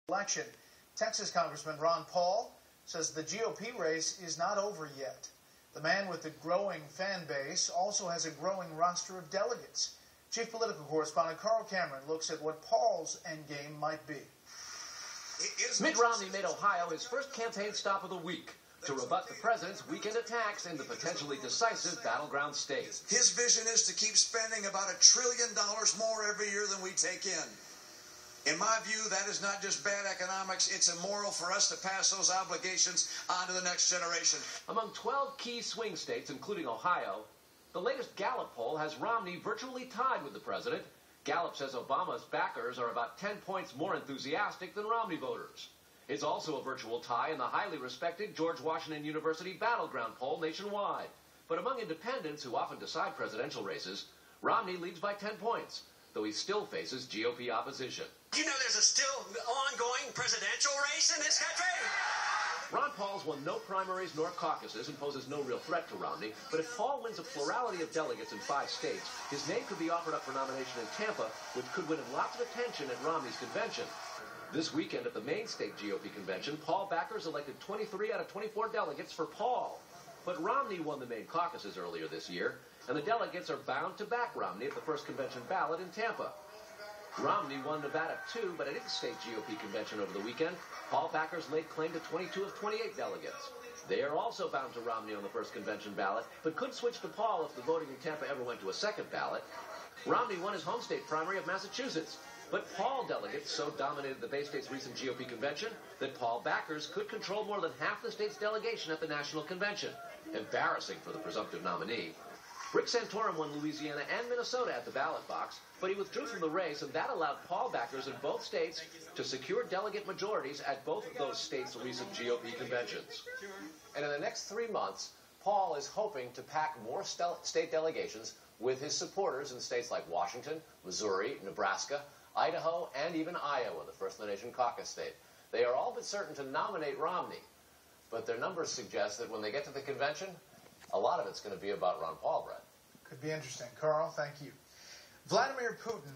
election. Texas Congressman Ron Paul says the GOP race is not over yet. The man with the growing fan base also has a growing roster of delegates. Chief political correspondent Carl Cameron looks at what Paul's endgame might be. Mitt Romney made Ohio his first campaign stop of the week to rebut the president's weekend attacks in the potentially decisive battleground state. His vision is to keep spending about $1 trillion more every year than we take in. In my view, that is not just bad economics, it's immoral for us to pass those obligations on to the next generation. Among 12 key swing states, including Ohio, the latest Gallup poll has Romney virtually tied with the president. Gallup says Obama's backers are about 10 points more enthusiastic than Romney voters. It's also a virtual tie in the highly respected George Washington University battleground poll nationwide. But among independents who often decide presidential races, Romney leads by 10 points, though he still faces GOP opposition. You know there's a still ongoing presidential race in this country? Ron Paul's won no primaries nor caucuses and poses no real threat to Romney, but if Paul wins a plurality of delegates in 5 states, his name could be offered up for nomination in Tampa, which could win him lots of attention at Romney's convention. This weekend at the main state GOP convention, Paul backers elected 23 out of 24 delegates for Paul. But Romney won the main caucuses earlier this year, and the delegates are bound to back Romney at the first convention ballot in Tampa. Romney won Nevada too, but at its state GOP convention over the weekend, Paul backers laid claim to 22 of 28 delegates. They are also bound to Romney on the first convention ballot, but could switch to Paul if the voting in Tampa ever went to a second ballot. Romney won his home state primary of Massachusetts, but Paul delegates so dominated the Bay State's recent GOP convention that Paul backers could control more than half the state's delegation at the national convention. Embarrassing for the presumptive nominee. Rick Santorum won Louisiana and Minnesota at the ballot box, but he withdrew from the race, and that allowed Paul backers in both states to secure delegate majorities at both of those states' recent GOP conventions. And in the next 3 months, Paul is hoping to pack more state delegations with his supporters in states like Washington, Missouri, Nebraska, Idaho, and even Iowa, the first in the nation caucus state. They are all but certain to nominate Romney, but their numbers suggest that when they get to the convention, a lot of it's going to be about Ron Paul, Brett. Could be interesting. Carl, thank you. Vladimir Putin